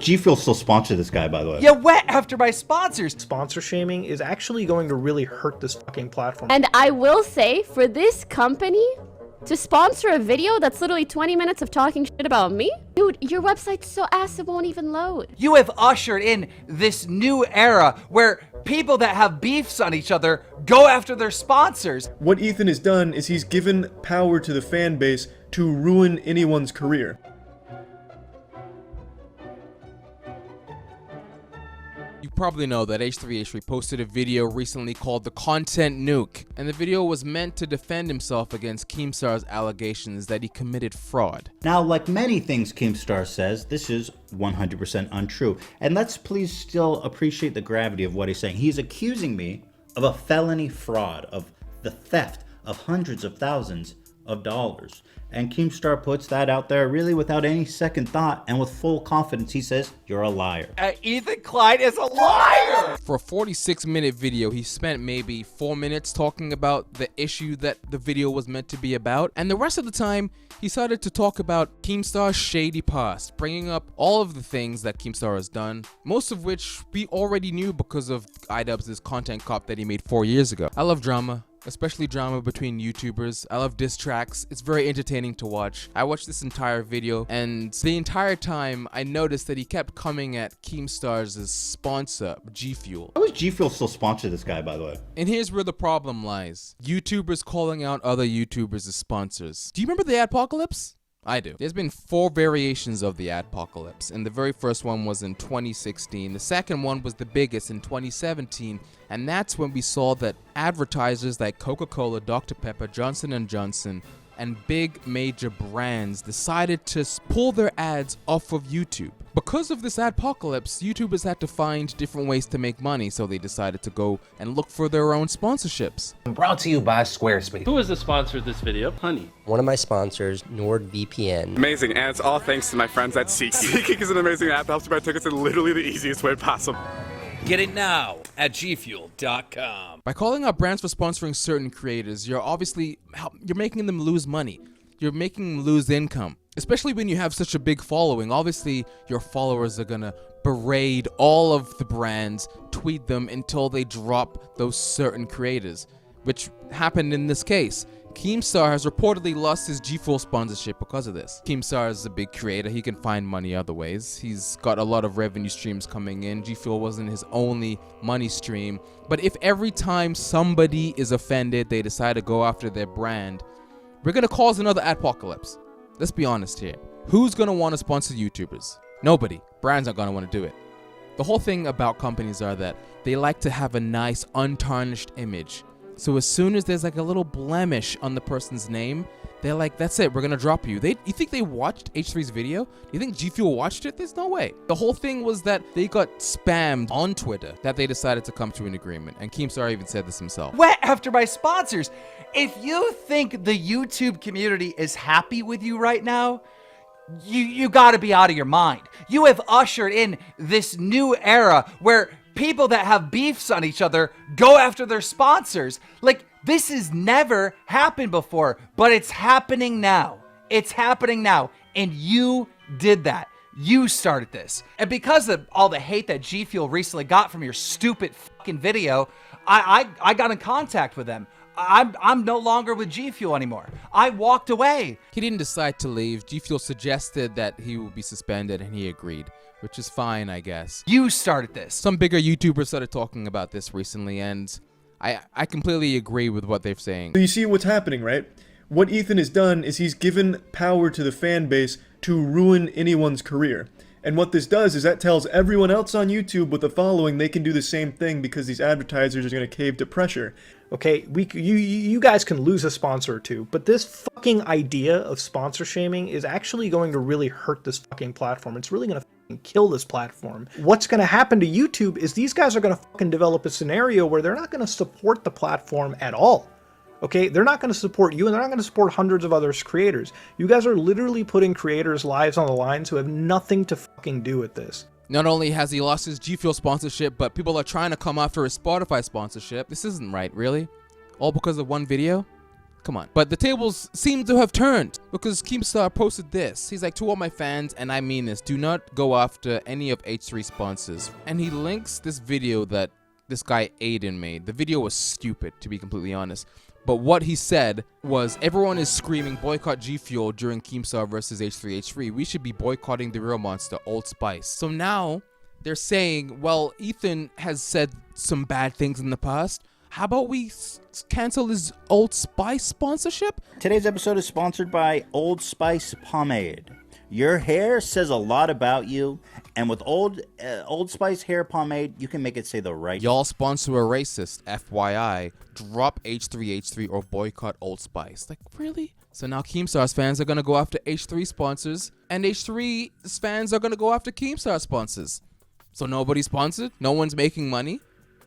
G Fuel still sponsor this guy, by the way? You went after my sponsors. Sponsor shaming is actually going to really hurt this fucking platform. And I will say, for this company to sponsor a video that's literally 20 minutes of talking shit about me? Dude, your website's so ass it won't even load. You have ushered in this new era where people that have beefs on each other go after their sponsors. What Ethan has done is he's given power to the fan base to ruin anyone's career. You probably know that H3H3 posted a video recently called The Content Nuke, and the video was meant to defend himself against Keemstar's allegations that he committed fraud. Now, like many things Keemstar says, this is 100% untrue. And let's please still appreciate the gravity of what he's saying. He's accusing me of a felony fraud, of the theft of hundreds of thousands of dollars. And Keemstar puts that out there really without any second thought and with full confidence. He says, you're a liar. Ethan Klein is a liar! For a 46-minute video, he spent maybe 4 minutes talking about the issue that the video was meant to be about, and the rest of the time, he started to talk about Keemstar's shady past, bringing up all of the things that Keemstar has done, most of which we already knew because of iDubbbz's content cop that he made 4 years ago. I love drama. Especially drama between YouTubers. I love diss tracks. It's very entertaining to watch. I watched this entire video, and the entire time I noticed that he kept coming at Keemstar's sponsor, G Fuel. How does G Fuel still sponsor this guy, by the way? And here's where the problem lies. YouTubers calling out other YouTubers as sponsors. Do you remember the Adpocalypse? I do. There's been 4 variations of the Adpocalypse, and the very first one was in 2016. The second one was the biggest in 2017, and that's when we saw that advertisers like Coca-Cola, Dr. Pepper, Johnson & Johnson, and big major brands decided to pull their ads off of YouTube. Because of this adpocalypse, YouTubers had to find different ways to make money, so they decided to go and look for their own sponsorships. Brought to you by Squarespace. Who is the sponsor of this video? Honey. One of my sponsors, NordVPN. Amazing, and it's all thanks to my friends at SeatGeek. SeatGeek is an amazing app that helps you buy tickets in literally the easiest way possible. Get it now at gfuel.com. By calling out brands for sponsoring certain creators, you're making them lose money. You're making them lose income. Especially when you have such a big following. Obviously, your followers are gonna berate all of the brands, tweet them until they drop those certain creators, which happened in this case. Keemstar has reportedly lost his G Fuel sponsorship because of this. Keemstar is a big creator. He can find money other ways. He's got a lot of revenue streams coming in. G Fuel wasn't his only money stream. But if every time somebody is offended, they decide to go after their brand, we're gonna cause another adpocalypse. Let's be honest here. Who's gonna want to sponsor YouTubers? Nobody. Brands aren't gonna want to do it. The whole thing about companies are that they like to have a nice, untarnished image. So as soon as there's like a little blemish on the person's name, they're like, that's it, we're gonna drop you. You think they watched H3's video? Do you think G Fuel watched it? There's no way. The whole thing was that they got spammed on Twitter, that they decided to come to an agreement. And Keemstar even said this himself. Went after my sponsors. If you think the YouTube community is happy with you right now, you gotta be out of your mind. You have ushered in this new era where people that have beefs on each other go after their sponsors. Like, this has never happened before, but it's happening now. It's happening now, and you did that. You started this. And because of all the hate that G Fuel recently got from your stupid fucking video, I got in contact with them. I'm no longer with G Fuel anymore. I walked away. He didn't decide to leave. G Fuel suggested that he would be suspended, and he agreed, which is fine, I guess. You started this. Some bigger YouTubers started talking about this recently, and I completely agree with what they're saying. So you see what's happening, right? What Ethan has done is he's given power to the fan base to ruin anyone's career. And what this does is that tells everyone else on YouTube with a following they can do the same thing because these advertisers are going to cave to pressure. Okay, you guys can lose a sponsor or two, but this fucking idea of sponsor shaming is actually going to really hurt this fucking platform. It's really going to fucking kill this platform. What's going to happen to YouTube is these guys are going to fucking develop a scenario where they're not going to support the platform at all. Okay, they're not going to support you, and they're not going to support hundreds of other creators. You guys are literally putting creators' lives on the line who have nothing to fucking do with this. Not only has he lost his G Fuel sponsorship, but people are trying to come after his Spotify sponsorship. This isn't right, really. All because of one video? Come on. But the tables seem to have turned because Keemstar posted this. He's like, to all my fans, and I mean this, do not go after any of H3 sponsors. And he links this video that this guy Aiden made. The video was stupid, to be completely honest. But what he said was, everyone is screaming boycott G Fuel during Keemstar versus H3H3. We should be boycotting the real monster, Old Spice. So now they're saying, well, Ethan has said some bad things in the past. How about we cancel his Old Spice sponsorship? Today's episode is sponsored by Old Spice Pomade. Your hair says a lot about you, and with Old Spice hair pomade, you can make it say the right. Y'all sponsor a racist, FYI. Drop H3H3 or boycott Old Spice. Like, really? So now Keemstar's fans are gonna go after H3 sponsors, and H3's fans are gonna go after Keemstar sponsors. So nobody's sponsored? No one's making money?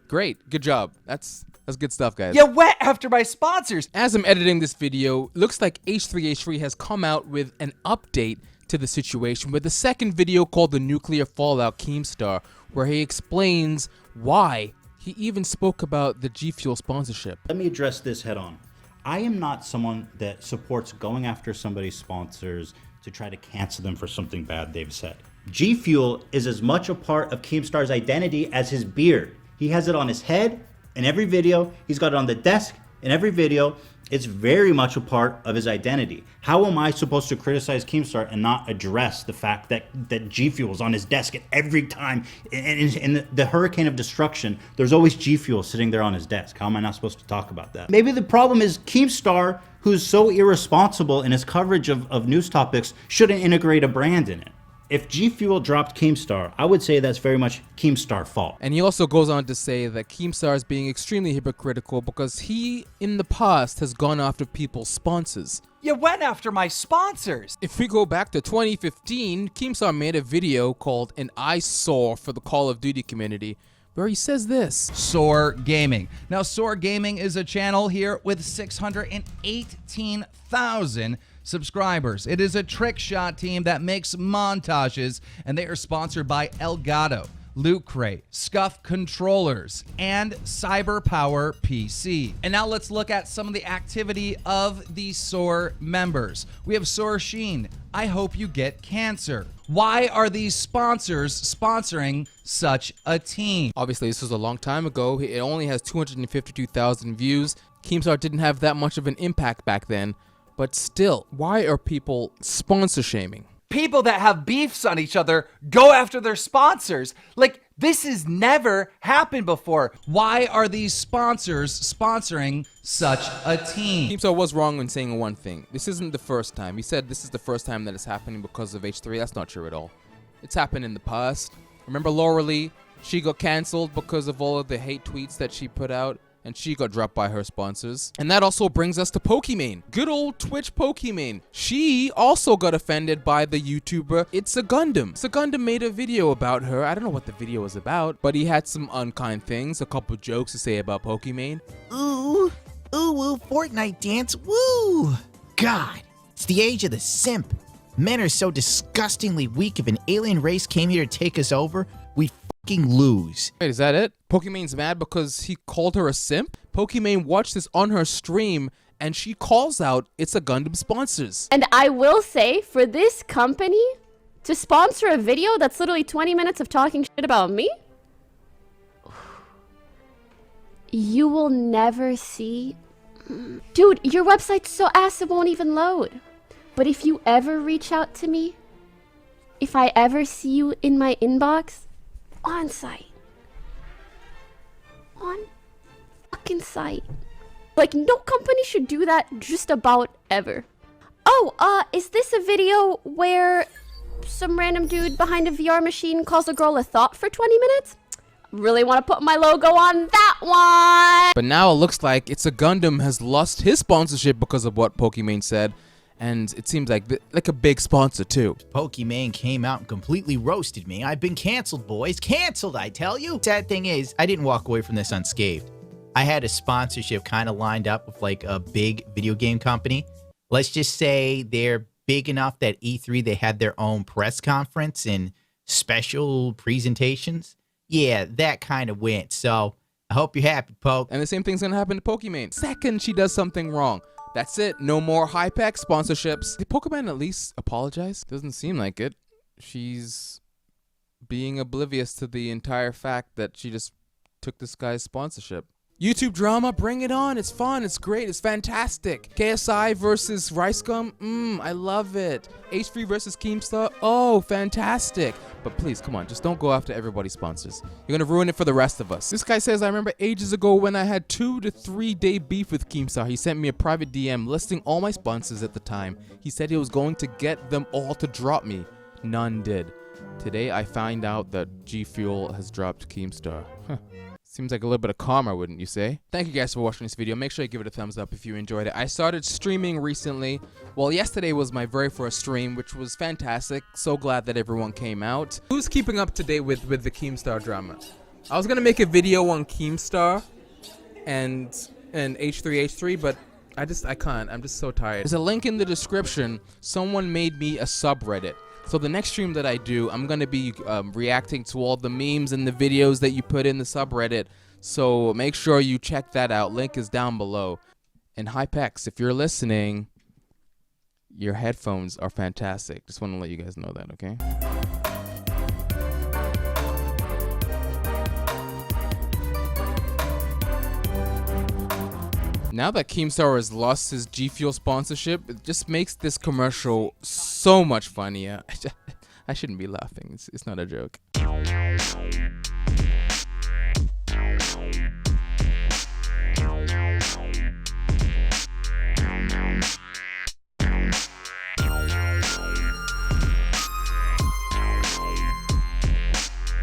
Great, good job. That's good stuff, guys. You went after my sponsors. As I'm editing this video, looks like H3H3 has come out with an update to the situation with the second video called The Nuclear Fallout Keemstar, where he explains why he even spoke about the G Fuel sponsorship. Let me address this head on. I am not someone that supports going after somebody's sponsors to try to cancel them for something bad they've said. G Fuel is as much a part of Keemstar's identity as his beard. He has it on his head in every video. He's got it on the desk in every video. It's very much a part of his identity. How am I supposed to criticize Keemstar and not address the fact that G Fuel is on his desk at every time? In the hurricane of destruction, there's always G Fuel sitting there on his desk. How am I not supposed to talk about that? Maybe the problem is Keemstar, who's so irresponsible in his coverage of news topics, shouldn't integrate a brand in it. If G Fuel dropped Keemstar, I would say that's very much Keemstar's fault. And he also goes on to say that Keemstar is being extremely hypocritical because he, in the past, has gone after people's sponsors. You went after my sponsors. If we go back to 2015, Keemstar made a video called An Eyesore for the Call of Duty community, where he says this. Soar Gaming. Now, Soar Gaming is a channel here with 618,000 subscribers. It is a trick shot team that makes montages, and they are sponsored by Elgato, Loot Crate, Scuff Controllers, and CyberPower PC. And now let's look at some of the activity of the Soar members. We have Soar Sheen. I hope you get cancer. Why are these sponsors sponsoring such a team? Obviously, this was a long time ago. It only has 252,000 views. Keemstar didn't have that much of an impact back then. But still, why are people sponsor shaming? People that have beefs on each other go after their sponsors. Like, this has never happened before. Why are these sponsors sponsoring such a team? Keemstar was wrong in saying one thing. This isn't the first time. He said this is the first time that it's happening because of H3. That's not true at all. It's happened in the past. Remember Laura Lee? She got canceled because of all of the hate tweets that she put out, and she got dropped by her sponsors. And that also brings us to Pokimane. Good old Twitch Pokimane. She also got offended by the YouTuber ItsAGundam. ItsAGundam made a video about her. I don't know what the video was about, but he had some unkind things, a couple jokes to say about Pokimane. Ooh, Fortnite dance, woo! God, it's the age of the simp. Men are so disgustingly weak. If an alien race came here to take us over, we'd fucking lose. Wait, is that it? Pokimane's mad because he called her a simp? Pokimane watched this on her stream, and she calls out ItsAGundam sponsors. And I will say, for this company to sponsor a video that's literally 20 minutes of talking shit about me, you will never see. Dude, your website's so ass it won't even load. But if you ever reach out to me, if I ever see you in my inbox, on site. On fucking site. Like, no company should do that just about ever. Oh, is this a video where some random dude behind a VR machine calls a girl a thought for 20 minutes? Really want to put my logo on that one. But now it looks like ItsAGundam has lost his sponsorship because of what Pokimane said. And it seems like a big sponsor too. Pokimane came out and completely roasted me. I've been canceled, boys. Canceled, I tell you. Sad thing is, I didn't walk away from this unscathed. I had a sponsorship kind of lined up with like a big video game company. Let's just say they're big enough that E3, they had their own press conference and special presentations. Yeah, that kind of went. So I hope you're happy, Poke. And the same thing's gonna happen to Pokimane. Second, she does something wrong. That's it. No more Hypex sponsorships. Did Pokimane at least apologize? Doesn't seem like it. She's being oblivious to the entire fact that she just took this guy's sponsorship. YouTube drama, bring it on. It's fun. It's great. It's fantastic. KSI versus Rice Gum. I love it. H3 versus Keemstar. Oh, fantastic. But please, come on. Just don't go after everybody's sponsors. You're going to ruin it for the rest of us. This guy says, I remember ages ago when I had 2 to 3 day beef with Keemstar. He sent me a private DM listing all my sponsors at the time. He said he was going to get them all to drop me. None did. Today, I find out that G Fuel has dropped Keemstar. Seems like a little bit of karma, wouldn't you say? Thank you guys for watching this video. Make sure you give it a thumbs up if you enjoyed it. I started streaming recently. Well, yesterday was my very first stream, which was fantastic. So glad that everyone came out. Who's keeping up to date with the Keemstar drama? I was gonna make a video on Keemstar and H3H3, but I can't. I'm just so tired. There's a link in the description. Someone made me a subreddit. So the next stream that I do, I'm going to be reacting to all the memes and the videos that you put in the subreddit. So make sure you check that out. Link is down below. And Hypex, if you're listening, your headphones are fantastic. Just want to let you guys know that, okay? Now that Keemstar has lost his G Fuel sponsorship, it just makes this commercial so much funnier. I shouldn't be laughing. It's not a joke.